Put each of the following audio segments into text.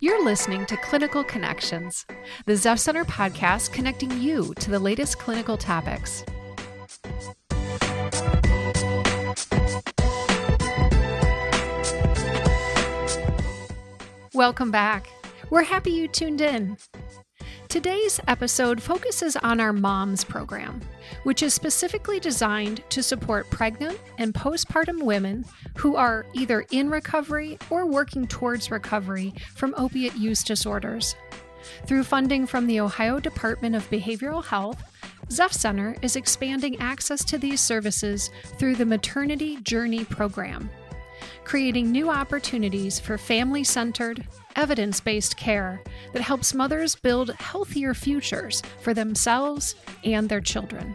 You're listening to Clinical Connections, the Zeph Center podcast connecting you to the latest clinical topics. Welcome back. We're happy you tuned in. Today's episode focuses on our MOMS program, which is specifically designed to support pregnant and postpartum women who are either in recovery or working towards recovery from opiate use disorders. Through funding from the Ohio Department of Behavioral Health, Zeph Center is expanding access to these services through the Maternity Journey program, creating new opportunities for family-centered, evidence-based care that helps mothers build healthier futures for themselves and their children.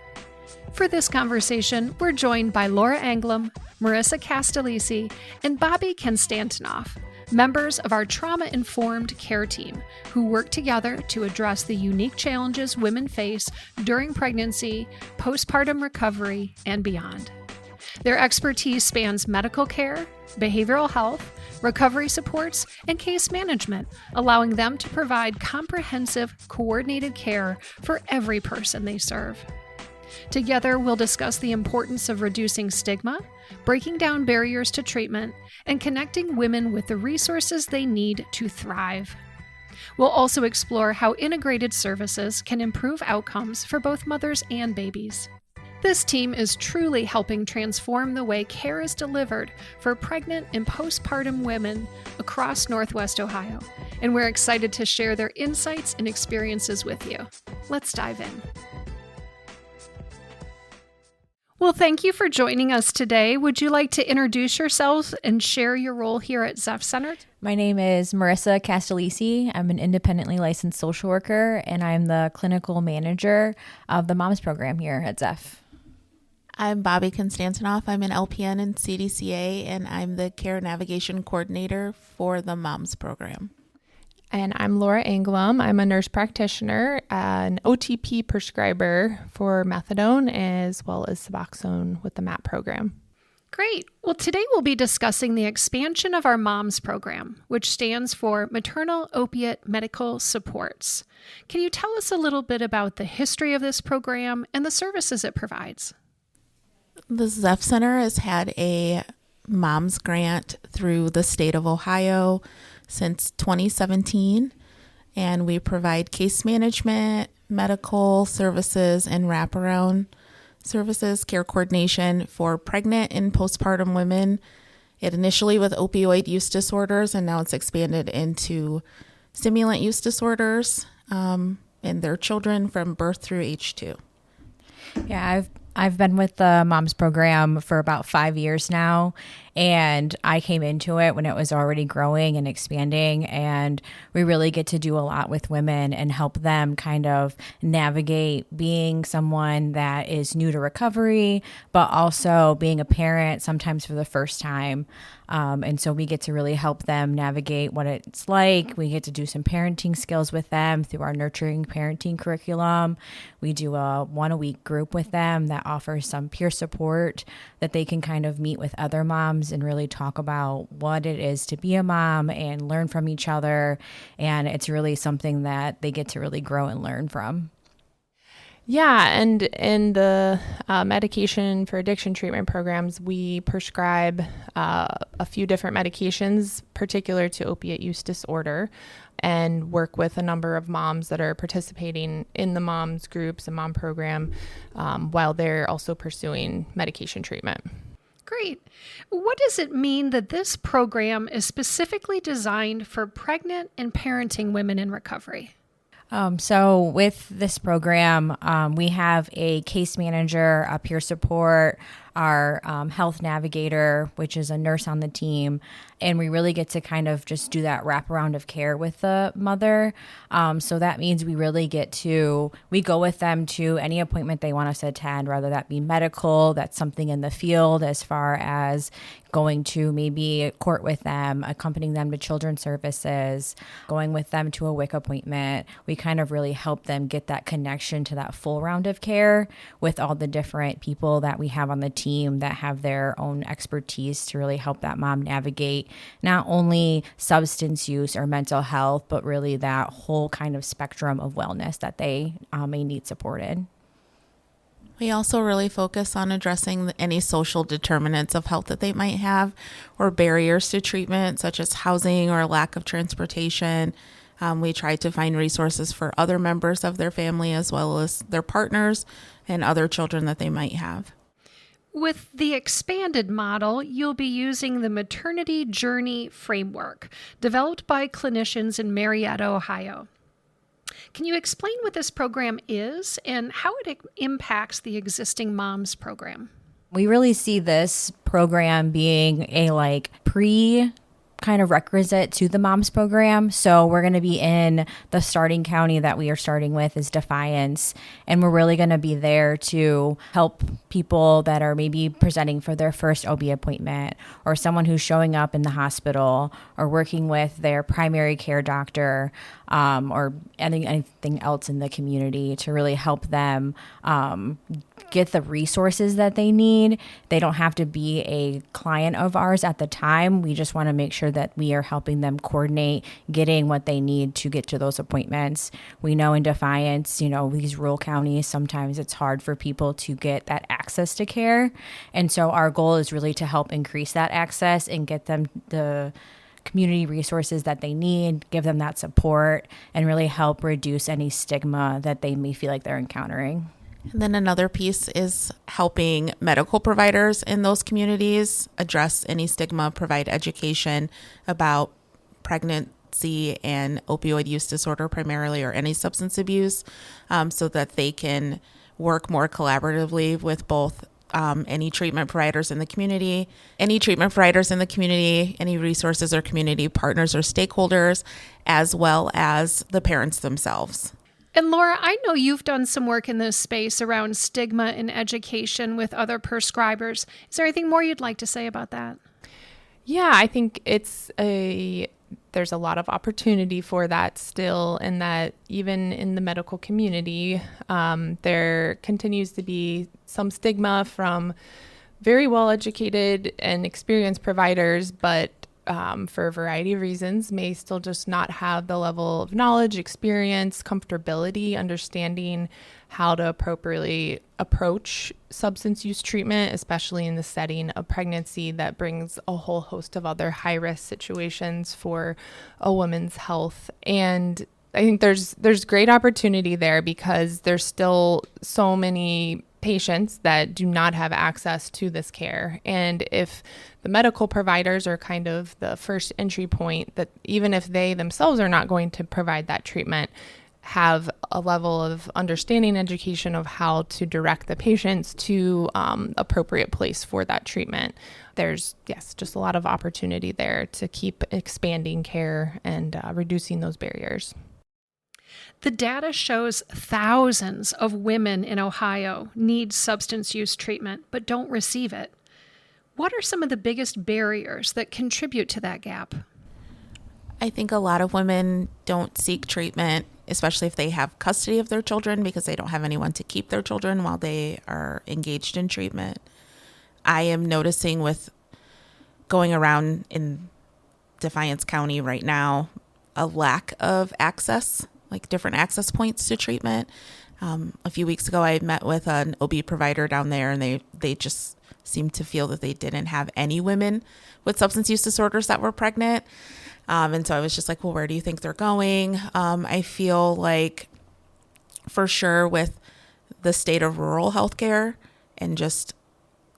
For this conversation, we're joined by Laura Anglim, Mirisa Castellese, and Bobbi Constantinoff, members of our trauma-informed care team who work together to address the unique challenges women face during pregnancy, postpartum recovery, and beyond. Their expertise spans medical care, behavioral health, recovery supports, and case management, allowing them to provide comprehensive, coordinated care for every person they serve. Together, we'll discuss the importance of reducing stigma, breaking down barriers to treatment, and connecting women with the resources they need to thrive. We'll also explore how integrated services can improve outcomes for both mothers and babies. This team is truly helping transform the way care is delivered for pregnant and postpartum women across Northwest Ohio, and we're excited to share their insights and experiences with you. Let's dive in. Well, thank you for joining us today. Would you like to introduce yourselves and share your role here at Zeph Center? My name is Mirisa Castellese. I'm an independently licensed social worker, and I'm the clinical manager of the MOMS program here at Zeph. I'm Bobbi Constantinoff. I'm an LPN in CDCA, and I'm the care navigation coordinator for the MOMS program. And I'm Laura Anglim. I'm a nurse practitioner, an OTP prescriber for methadone, as well as Suboxone with the MAP program. Great. Well, today we'll be discussing the expansion of our MOMS program, which stands for Maternal Opiate Medical Supports. Can you tell us a little bit about the history of this program and the services it provides? The Zeph Center has had a MOMS grant through the state of Ohio since 2017, and we provide case management, medical services, and wraparound services, care coordination for pregnant and postpartum women. It initially with opioid use disorders, and now it's expanded into stimulant use disorders and their children from birth through age 2. Yeah, I've been with the MOMS program for about 5 years now, and I came into it when it was already growing and expanding, and we really get to do a lot with women and help them kind of navigate being someone that is new to recovery, but also being a parent sometimes for the first time. And so we get to really help them navigate what it's like. We get to do some parenting skills with them through our nurturing parenting curriculum. We do a 1-a-week group with them that offers some peer support that they can kind of meet with other moms and really talk about what it is to be a mom and learn from each other. And it's really something that they get to really grow and learn from. Yeah, and in the medication for addiction treatment programs, we prescribe a few different medications particular to opiate use disorder and work with a number of moms that are participating in the MOMS groups and MOM program while they're also pursuing medication treatment. Great. What does it mean that this program is specifically designed for pregnant and parenting women in recovery? So with this program, we have a case manager, a peer support, our health navigator, which is a nurse on the team, and we really get to kind of just do that wraparound of care with the mother. So that means we really we go with them to any appointment they want us to attend, whether that be medical, that's something in the field as far as going to maybe court with them, accompanying them to children's services, going with them to a WIC appointment. We kind of really help them get that connection to that full round of care with all the different people that we have on the team team that have their own expertise to really help that mom navigate not only substance use or mental health, but really that whole kind of spectrum of wellness that they may need supported. We also really focus on addressing any social determinants of health that they might have or barriers to treatment, such as housing or lack of transportation. We try to find resources for other members of their family as well as their partners and other children that they might have. With the expanded model, you'll be using the Maternity Journey Framework, developed by clinicians in Marietta, Ohio. Can you explain what this program is and how it impacts the existing MOMS program? We really see this program being a pre kind of requisite to the MOMS program. So we're going to be in the starting county that we are starting with is Defiance. And we're really going to be there to help people that are maybe presenting for their first OB appointment, or someone who's showing up in the hospital, or working with their primary care doctor, or anything else in the community to really help them get the resources that they need. They don't have to be a client of ours at the time. We just want to make sure that we are helping them coordinate getting what they need to get to those appointments. We know in Defiance, these rural counties, sometimes it's hard for people to get that access to care. And so our goal is really to help increase that access and get them the community resources that they need, give them that support, and really help reduce any stigma that they may feel like they're encountering. And then another piece is helping medical providers in those communities address any stigma, provide education about pregnancy and opioid use disorder primarily, or any substance abuse, so that they can work more collaboratively with both any treatment providers in the community, any resources or community partners or stakeholders, as well as the parents themselves. And Laura, I know you've done some work in this space around stigma and education with other prescribers. Is there anything more you'd like to say about that? Yeah, I think there's a lot of opportunity for that still, and that even in the medical community, there continues to be some stigma from very well-educated and experienced providers, but for a variety of reasons, may still just not have the level of knowledge, experience, comfortability, understanding how to appropriately approach substance use treatment, especially in the setting of pregnancy that brings a whole host of other high-risk situations for a woman's health. And I think there's great opportunity there, because there's still so many patients that do not have access to this care. And if the medical providers are kind of the first entry point, that even if they themselves are not going to provide that treatment, have a level of understanding, education of how to direct the patients to appropriate place for that treatment. There's, just a lot of opportunity there to keep expanding care and reducing those barriers. The data shows thousands of women in Ohio need substance use treatment but don't receive it. What are some of the biggest barriers that contribute to that gap? I think a lot of women don't seek treatment, especially if they have custody of their children, because they don't have anyone to keep their children while they are engaged in treatment. I am noticing with going around in Defiance County right now, a lack of access, like different access points to treatment. A few weeks ago, I met with an OB provider down there, and they just seemed to feel that they didn't have any women with substance use disorders that were pregnant. And so I was just like, well, where do you think they're going? I feel like for sure with the state of rural healthcare and just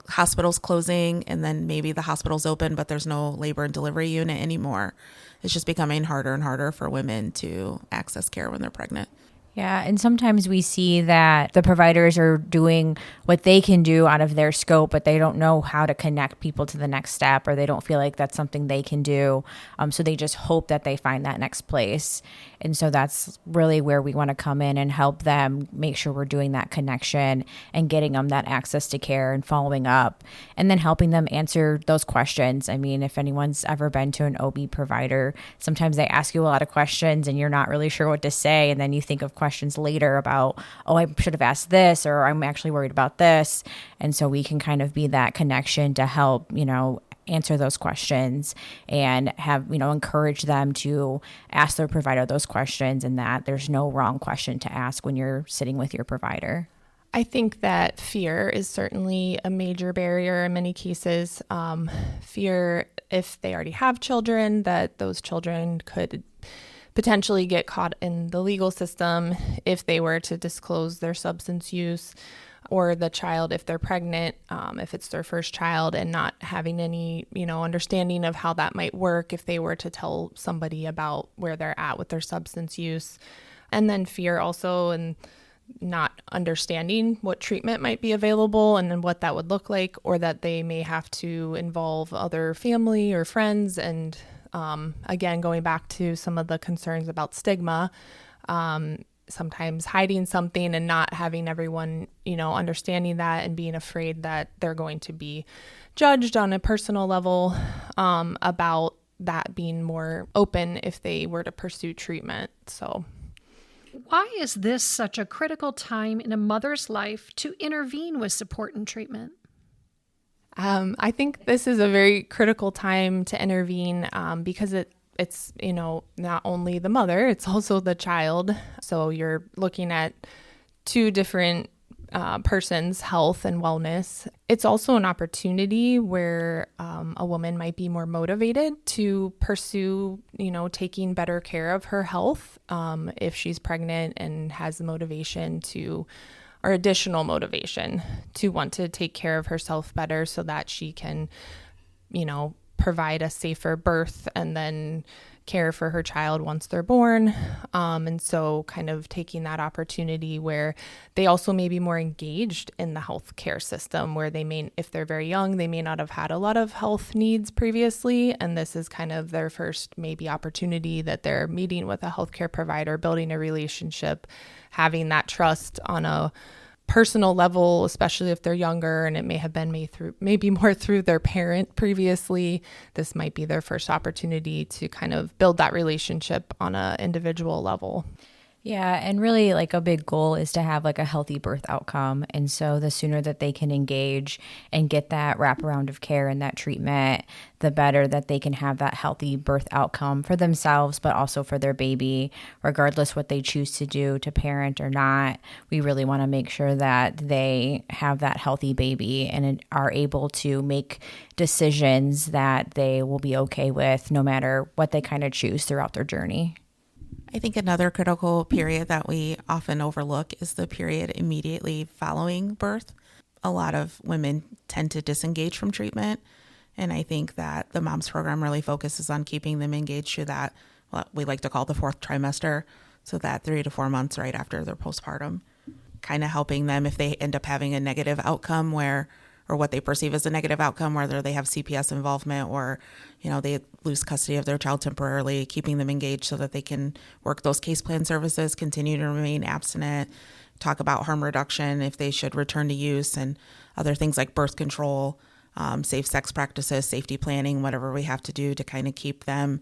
hospitals closing, and then maybe the hospital's open, but there's no labor and delivery unit anymore. It's just becoming harder and harder for women to access care when they're pregnant. Yeah, and sometimes we see that the providers are doing what they can do out of their scope, but they don't know how to connect people to the next step, or they don't feel like that's something they can do. So they just hope that they find that next place. And so that's really where we want to come in and help them make sure we're doing that connection and getting them that access to care and following up, and then helping them answer those questions. I mean, if anyone's ever been to an OB provider, sometimes they ask you a lot of questions and you're not really sure what to say. And then you think of questions questions later about, oh, I should have asked this, or I'm actually worried about this. And so we can kind of be that connection to help, answer those questions and have, encourage them to ask their provider those questions, and that there's no wrong question to ask when you're sitting with your provider. I think that fear is certainly a major barrier in many cases. Fear, if they already have children, that those children could potentially get caught in the legal system if they were to disclose their substance use, or the child, if they're pregnant, if it's their first child, and not having any, understanding of how that might work if they were to tell somebody about where they're at with their substance use. And then fear also, and not understanding what treatment might be available and then what that would look like, or that they may have to involve other family or friends. And again, going back to some of the concerns about stigma, sometimes hiding something and not having everyone, understanding that, and being afraid that they're going to be judged on a personal level about that being more open if they were to pursue treatment. So why is this such a critical time in a mother's life to intervene with support and treatment? I think this is a very critical time to intervene because it's not only the mother, it's also the child. So you're looking at two different person's health and wellness. It's also an opportunity where a woman might be more motivated to pursue, taking better care of her health if she's pregnant and has the motivation to, or additional motivation to want to take care of herself better so that she can, provide a safer birth and then care for her child once they're born. And so kind of taking that opportunity where they also may be more engaged in the healthcare system, where they may, if they're very young, they may not have had a lot of health needs previously. And this is kind of their first maybe opportunity that they're meeting with a healthcare provider, building a relationship, having that trust on a personal level, especially if they're younger and it may have been maybe more through their parent previously. This might be their first opportunity to kind of build that relationship on an individual level. Yeah, and really like a big goal is to have like a healthy birth outcome. And so the sooner that they can engage and get that wraparound of care and that treatment, the better that they can have that healthy birth outcome for themselves, but also for their baby, regardless what they choose to do to parent or not. We really want to make sure that they have that healthy baby and are able to make decisions that they will be okay with no matter what they kind of choose throughout their journey. I think another critical period that we often overlook is the period immediately following birth. A lot of women tend to disengage from treatment, and I think that the MOMS program really focuses on keeping them engaged through that, what we like to call the fourth trimester, so that 3 to 4 months right after their postpartum, kind of helping them if they end up having a negative outcome or what they perceive as a negative outcome, whether they have CPS involvement or, they lose custody of their child temporarily, keeping them engaged so that they can work those case plan services, continue to remain abstinent, talk about harm reduction if they should return to use, and other things like birth control, safe sex practices, safety planning, whatever we have to do to kind of keep them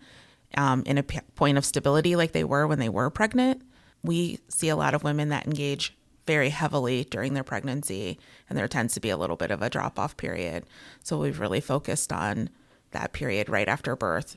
in a point of stability like they were when they were pregnant. We see a lot of women that engage very heavily during their pregnancy, and there tends to be a little bit of a drop-off period. So we've really focused on that period right after birth.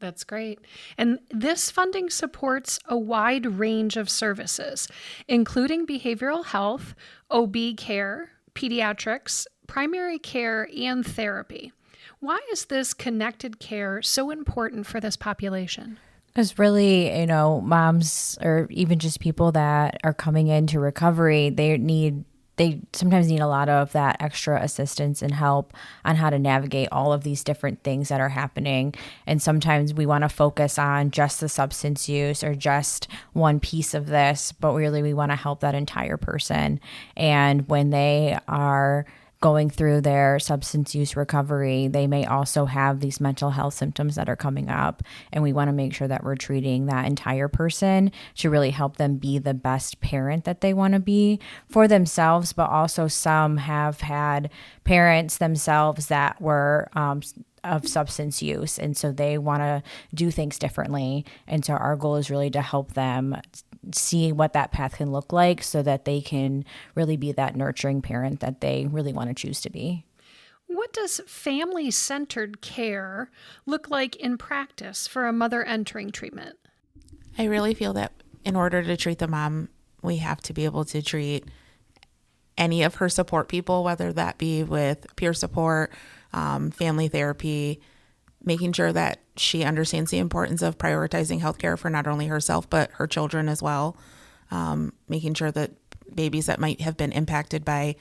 That's great. And this funding supports a wide range of services, including behavioral health, OB care, pediatrics, primary care, and therapy. Why is this connected care so important for this population? Because really, moms or even just people that are coming into recovery, they sometimes need a lot of that extra assistance and help on how to navigate all of these different things that are happening. And sometimes we want to focus on just the substance use or just one piece of this, but really we want to help that entire person. And when they are going through their substance use recovery, they may also have these mental health symptoms that are coming up. And we want to make sure that we're treating that entire person to really help them be the best parent that they want to be for themselves. But also some have had parents themselves that were of substance use. And so they want to do things differently. And so our goal is really to help them see what that path can look like so that they can really be that nurturing parent that they really want to choose to be. What does family-centered care look like in practice for a mother entering treatment? I really feel that in order to treat the mom, we have to be able to treat any of her support people, whether that be with peer support, family therapy, making sure that she understands the importance of prioritizing healthcare for not only herself, but her children as well. Making sure that babies that might have been impacted by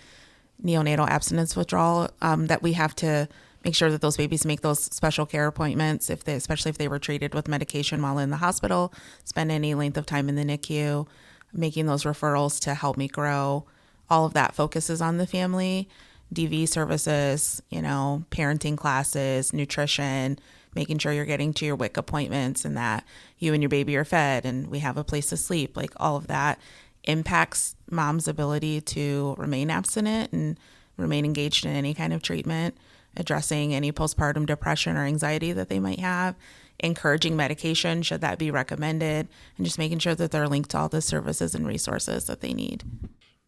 neonatal abstinence withdrawal, that we have to make sure that those babies make those special care appointments, especially if they were treated with medication while in the hospital, spend any length of time in the NICU, making those referrals to Help Me Grow. All of that focuses on the family. DV services, parenting classes, nutrition, making sure you're getting to your WIC appointments and that you and your baby are fed and we have a place to sleep. Like all of that impacts mom's ability to remain abstinent and remain engaged in any kind of treatment, addressing any postpartum depression or anxiety that they might have, encouraging medication should that be recommended, and just making sure that they're linked to all the services and resources that they need.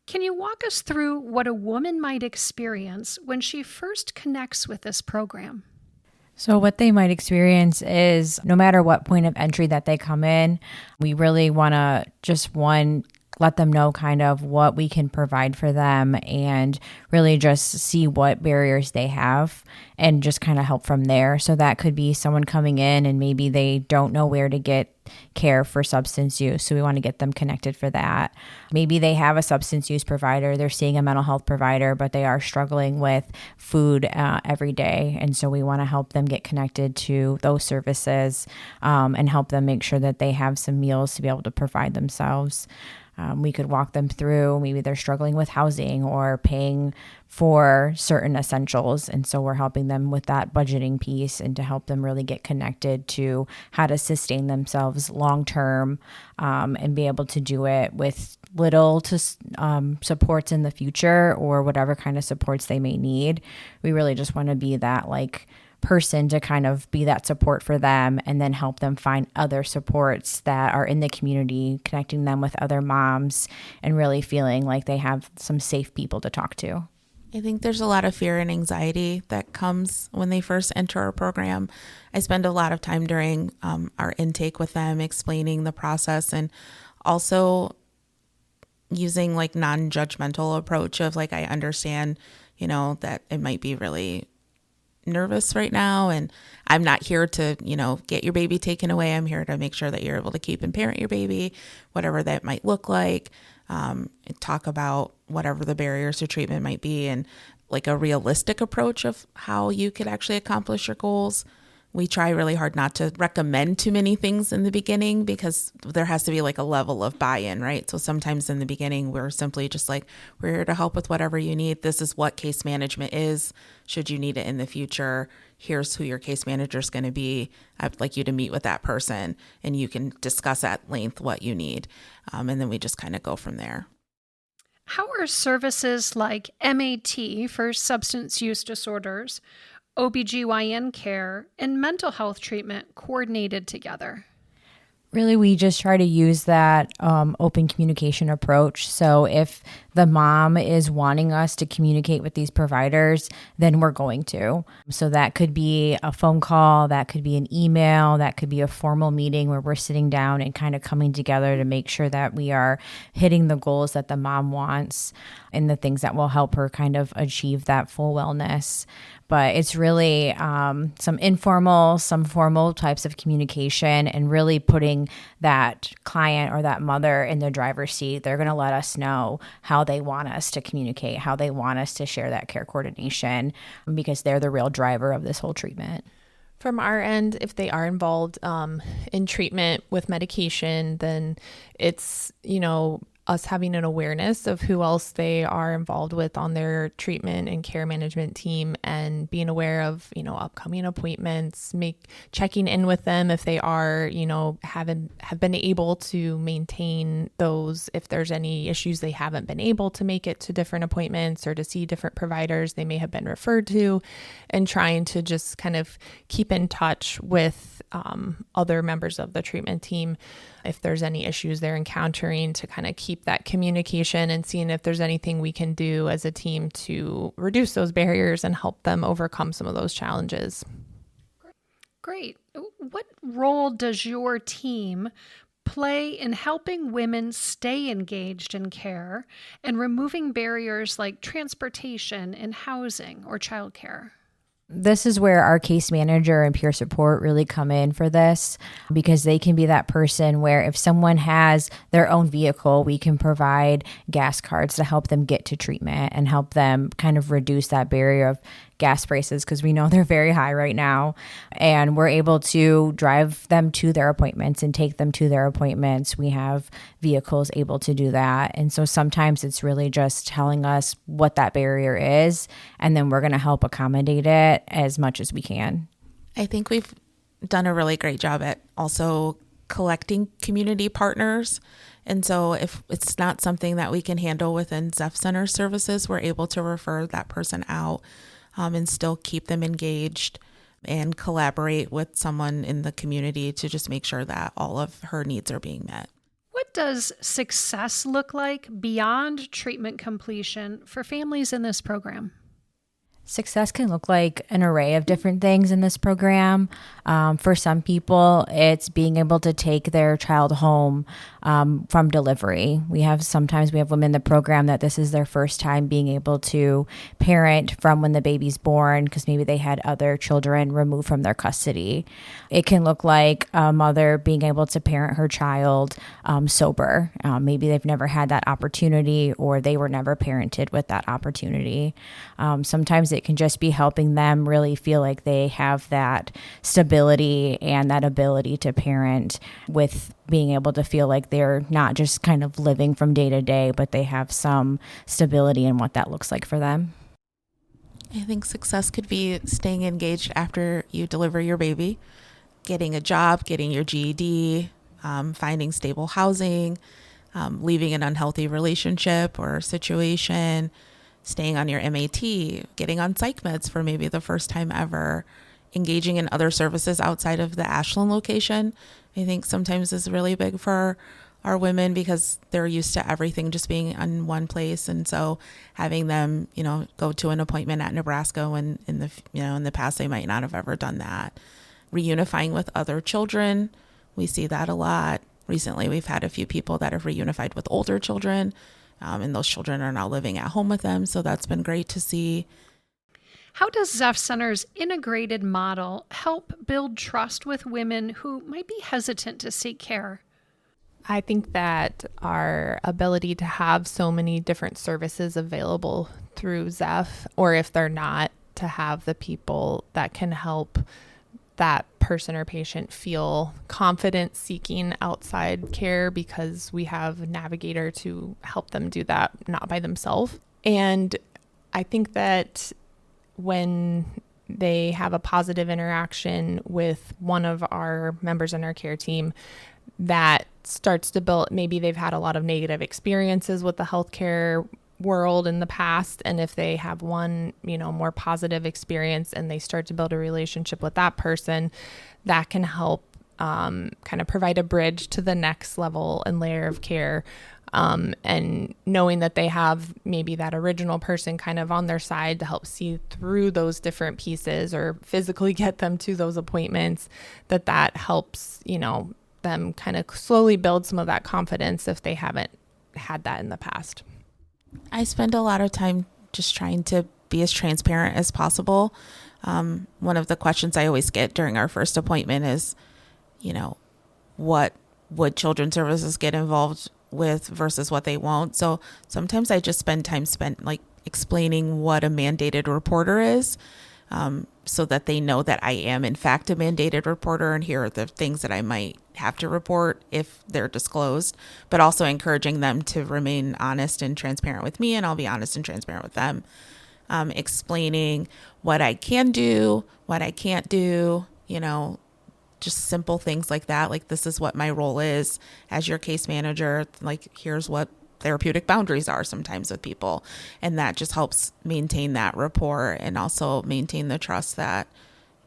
Can you walk us through what a woman might experience when she first connects with this program? So what they might experience is no matter what point of entry that they come in, we really want to just let them know kind of what we can provide for them and really just see what barriers they have and just kind of help from there. So that could be someone coming in and maybe they don't know where to get care for substance use. So we want to get them connected for that. Maybe they have a substance use provider, they're seeing a mental health provider, but they are struggling with food every day. And so we want to help them get connected to those services and help them make sure that they have some meals to be able to provide themselves. We could walk them through, maybe they're struggling with housing or paying for certain essentials. And so we're helping them with that budgeting piece and to help them really get connected to how to sustain themselves long term and be able to do it with little to supports in the future or whatever kind of supports they may need. We really just want to be that person to kind of be that support for them and then help them find other supports that are in the community, connecting them with other moms and really feeling like they have some safe people to talk to. I think there's a lot of fear and anxiety that comes when they first enter our program. I spend a lot of time during our intake with them explaining the process and also using non-judgmental approach of I understand, that it might be really nervous right now and I'm not here to get your baby taken away. I'm here to make sure that you're able to keep and parent your baby, whatever that might look like. Talk about whatever the barriers to treatment might be and a realistic approach of how you could actually accomplish your goals. We try really hard not to recommend too many things in the beginning because there has to be a level of buy-in, right? So sometimes in the beginning, we're simply just we're here to help with whatever you need. This is what case management is. Should you need it in the future, here's who your case manager is going to be. I'd like you to meet with that person and you can discuss at length what you need. And then we just kind of go from there. How are services like MAT for substance use disorders, OBGYN care, and mental health treatment coordinated together? Really, we just try to use that open communication approach. So if the mom is wanting us to communicate with these providers, then we're going to. So that could be a phone call, that could be an email, that could be a formal meeting where we're sitting down and kind of coming together to make sure that we are hitting the goals that the mom wants and the things that will help her kind of achieve that full wellness. But it's really some informal, some formal types of communication and really putting that client or that mother in the driver's seat. They're going to let us know how they want us to communicate, how they want us to share that care coordination because they're the real driver of this whole treatment. From our end, if they are involved in treatment with medication, then it's, us having an awareness of who else they are involved with on their treatment and care management team, and being aware of, upcoming appointments, checking in with them if they are, have been able to maintain those. If there's any issues, they haven't been able to make it to different appointments or to see different providers they may have been referred to, and trying to just kind of keep in touch with other members of the treatment team if there's any issues they're encountering, to kind of keep that communication and seeing if there's anything we can do as a team to reduce those barriers and help them overcome some of those challenges. Great. What role does your team play in helping women stay engaged in care and removing barriers like transportation and housing or childcare? This is where our case manager and peer support really come in for this, because they can be that person where if someone has their own vehicle, we can provide gas cards to help them get to treatment and help them kind of reduce that barrier of gas prices, because we know they're very high right now. And we're able to drive them to their appointments and take them to their appointments. We have vehicles able to do that. And so sometimes it's really just telling us what that barrier is, and then we're going to help accommodate it as much as we can. I think we've done a really great job at also collecting community partners. And so if it's not something that we can handle within ZEF Center services, we're able to refer that person out and still keep them engaged and collaborate with someone in the community to just make sure that all of her needs are being met. What does success look like beyond treatment completion for families in this program? Success can look like an array of different things in this program. For some people, it's being able to take their child home from delivery. Sometimes we have women in the program that this is their first time being able to parent from when the baby's born, because maybe they had other children removed from their custody. It can look like a mother being able to parent her child sober. Maybe they've never had that opportunity, or they were never parented with that opportunity. Sometimes it can just be helping them really feel like they have that stability and that ability to parent, with being able to feel like they're not just kind of living from day to day, but they have some stability in what that looks like for them. I think success could be staying engaged after you deliver your baby, getting a job, getting your GED, finding stable housing, leaving an unhealthy relationship or situation, staying on your MAT, getting on psych meds for maybe the first time ever, engaging in other services outside of the Ashland location. I think sometimes is really big for our women, because they're used to everything just being in one place. And so having them, go to an appointment at Nebraska when in the past they might not have ever done that. Reunifying with other children. We see that a lot. Recently, we've had a few people that have reunified with older children. And those children are now living at home with them. So that's been great to see. How does ZEF Center's integrated model help build trust with women who might be hesitant to seek care? I think that our ability to have so many different services available through ZEF, or if they're not, to have the people that can help that person or patient feel confident seeking outside care, because we have a navigator to help them do that, not by themselves. And I think that when they have a positive interaction with one of our members in our care team, that starts to build, maybe they've had a lot of negative experiences with the healthcare world in the past, and if they have one more positive experience and they start to build a relationship with that person, that can help kind of provide a bridge to the next level and layer of care, and knowing that they have maybe that original person kind of on their side to help see through those different pieces or physically get them to those appointments, that helps them kind of slowly build some of that confidence if they haven't had that in the past. I spend a lot of time just trying to be as transparent as possible. One of the questions I always get during our first appointment is, what would children's services get involved with versus what they won't. So sometimes I just spend time like explaining what a mandated reporter is, so that they know that I am in fact a mandated reporter, and here are the things that I might have to report if they're disclosed, but also encouraging them to remain honest and transparent with me, and I'll be honest and transparent with them. Explaining what I can do, what I can't do, just simple things like that. Like, this is what my role is as your case manager. Like, here's what therapeutic boundaries are sometimes with people. And that just helps maintain that rapport and also maintain the trust that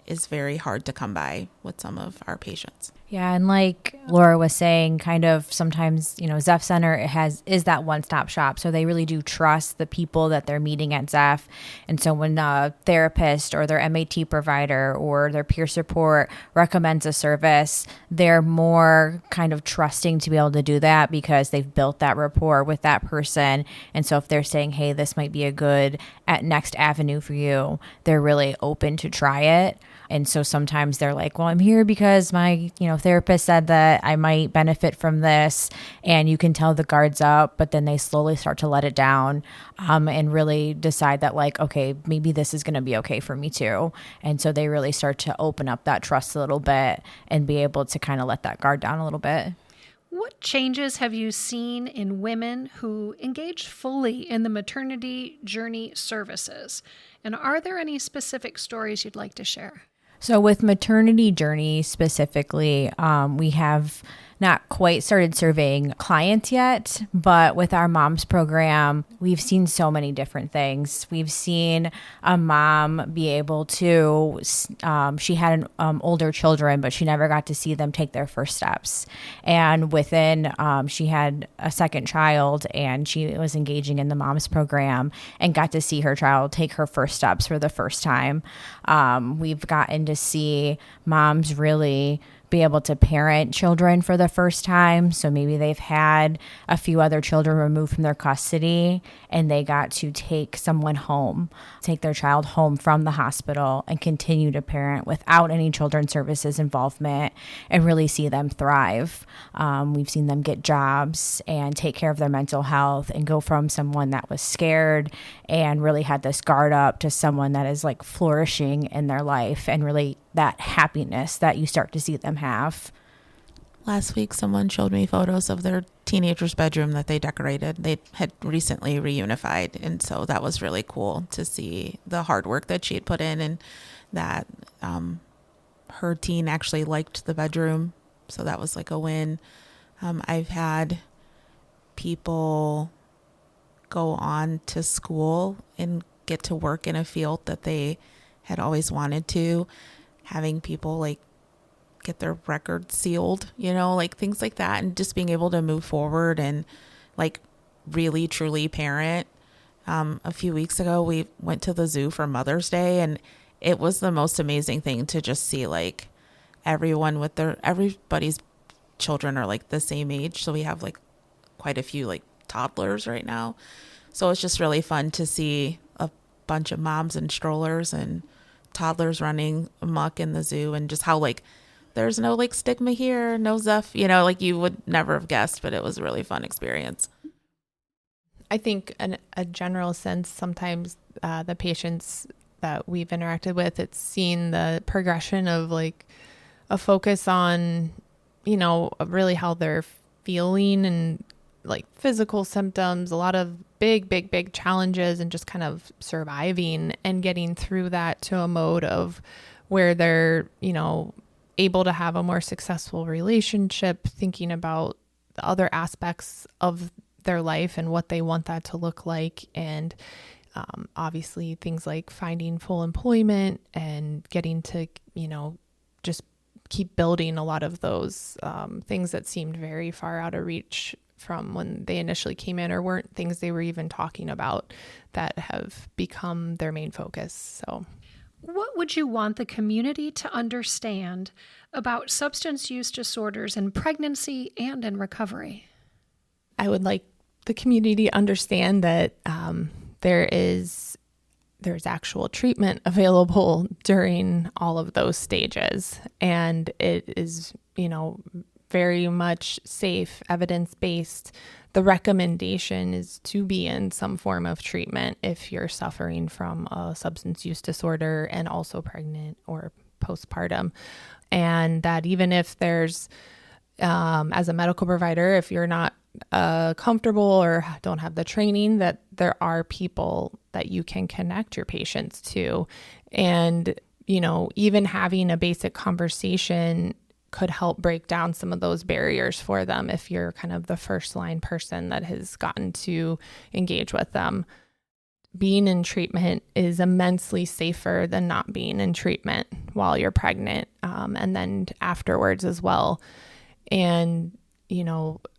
is very hard to come by with some of our patients. Yeah, and like Laura was saying, kind of sometimes, Zeph Center is that one-stop shop. So they really do trust the people that they're meeting at Zeph. And so when a therapist or their MAT provider or their peer support recommends a service, they're more kind of trusting to be able to do that because they've built that rapport with that person. And so if they're saying, hey, this might be a good next avenue for you, they're really open to try it. And so sometimes they're like, well, I'm here because my, therapist said that I might benefit from this, and you can tell the guard's up, but then they slowly start to let it down and really decide that like, okay, maybe this is going to be okay for me too. And so they really start to open up that trust a little bit and be able to kind of let that guard down a little bit. What changes have you seen in women who engage fully in the maternity journey services? And are there any specific stories you'd like to share? So with maternity journey specifically, we have not quite started surveying clients yet, but with our moms program, we've seen so many different things. We've seen a mom be able to, she had older children, but she never got to see them take their first steps. And within, she had a second child, and she was engaging in the moms program and got to see her child take her first steps for the first time. We've gotten to see moms really be able to parent children for the first time. So maybe they've had a few other children removed from their custody, and they got to take someone home, take their child home from the hospital and continue to parent without any children's services involvement and really see them thrive. We've seen them get jobs and take care of their mental health and go from someone that was scared and really had this guard up to someone that is like flourishing in their life, and really that happiness that you start to see them have. Last week, someone showed me photos of their teenager's bedroom that they decorated. They had recently reunified, and so that was really cool to see the hard work that she had put in, and that her teen actually liked the bedroom, so that was like a win. I've had people go on to school and get to work in a field that they had always wanted to, having people like get their records sealed, like things like that, and just being able to move forward and like really truly parent. A few weeks ago, we went to the zoo for Mother's Day, and it was the most amazing thing to just see like everybody's children are like the same age. So we have like quite a few like toddlers right now. So it's just really fun to see a bunch of moms and strollers and toddlers running amok in the zoo, and just how like there's no like stigma here, no Zeph, like you would never have guessed, but it was a really fun experience. I think in a general sense, sometimes the patients that we've interacted with, it's seen the progression of like a focus on, really how they're feeling and like physical symptoms, a lot of big challenges, and just kind of surviving and getting through that to a mode of where they're, able to have a more successful relationship, thinking about the other aspects of their life and what they want that to look like. And obviously things like finding full employment and getting to, just keep building a lot of those things that seemed very far out of reach from when they initially came in, or weren't things they were even talking about, that have become their main focus. So what would you want the community to understand about substance use disorders in pregnancy and in recovery? I would like the community to understand that there's actual treatment available during all of those stages, and it is, very much safe, evidence-based. the recommendation is to be in some form of treatment if you're suffering from a substance use disorder and also pregnant or postpartum. And that even if there's, as a medical provider, if you're not comfortable or don't have the training, that there are people that you can connect your patients to. And, even having a basic conversation could help break down some of those barriers for them if you're kind of the first line person that has gotten to engage with them. Being in treatment is immensely safer than not being in treatment while you're pregnant, and then afterwards as well. And,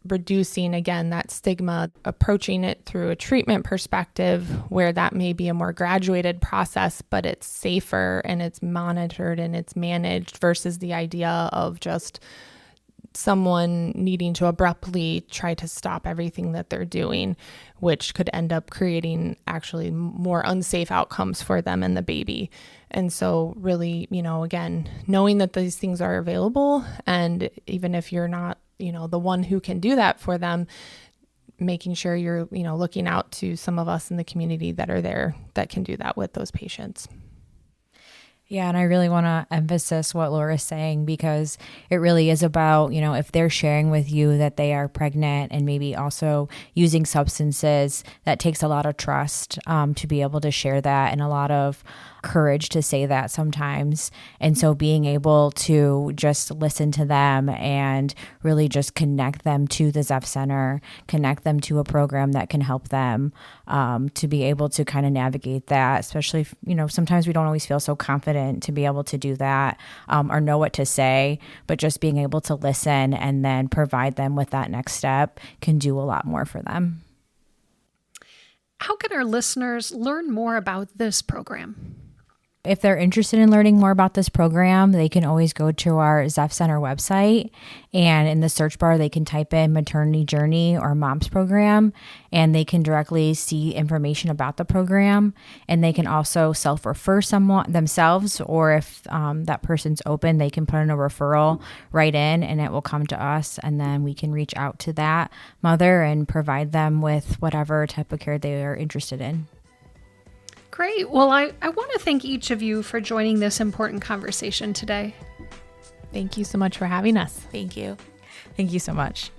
reducing, again, that stigma, approaching it through a treatment perspective where that may be a more graduated process, but it's safer and it's monitored and it's managed versus the idea of just someone needing to abruptly try to stop everything that they're doing, which could end up creating actually more unsafe outcomes for them and the baby. And so really, again, knowing that these things are available, and even if you're not, the one who can do that for them, making sure you're, looking out to some of us in the community that are there that can do that with those patients. Yeah, and I really want to emphasize what Laura's saying, because it really is about, if they're sharing with you that they are pregnant and maybe also using substances, that takes a lot of trust to be able to share that, and a lot of courage to say that sometimes. And so being able to just listen to them and really just connect them to the Zeph Center, connect them to a program that can help them to be able to kind of navigate that, especially if, sometimes we don't always feel so confident to be able to do that or know what to say, but just being able to listen and then provide them with that next step can do a lot more for them. How can our listeners learn more about this program? If they're interested in learning more about this program, they can always go to our Zeph Center website, and in the search bar, they can type in maternity journey or mom's program, and they can directly see information about the program. And they can also self-refer someone themselves, or if that person's open, they can put in a referral right in, and it will come to us, and then we can reach out to that mother and provide them with whatever type of care they are interested in. Great. Well, I want to thank each of you for joining this important conversation today. Thank you so much for having us. Thank you. Thank you so much.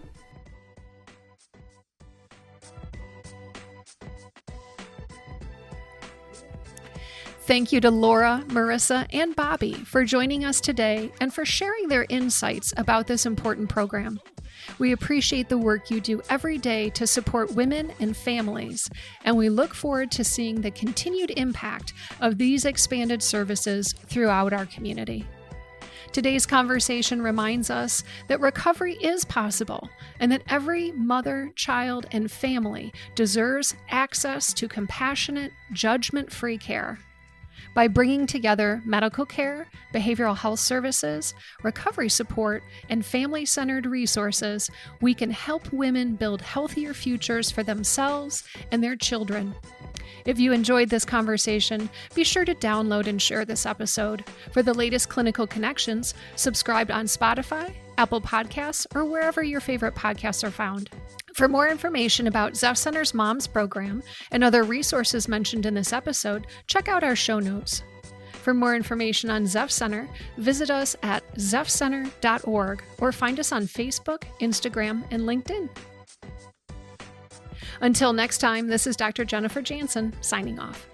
Thank you to Laura, Mirisa, and Bobbi for joining us today and for sharing their insights about this important program. We appreciate the work you do every day to support women and families, and we look forward to seeing the continued impact of these expanded services throughout our community. Today's conversation reminds us that recovery is possible and that every mother, child, and family deserves access to compassionate, judgment-free care. By bringing together medical care, behavioral health services, recovery support, and family-centered resources, we can help women build healthier futures for themselves and their children. If you enjoyed this conversation, be sure to download and share this episode. For the latest clinical connections, subscribe on Spotify, Apple Podcasts, or wherever your favorite podcasts are found. For more information about Zeph Center's Moms program and other resources mentioned in this episode, check out our show notes. For more information on Zeph Center, visit us at zephcenter.org or find us on Facebook, Instagram, and LinkedIn. Until next time, this is Dr. Jennifer Jansen signing off.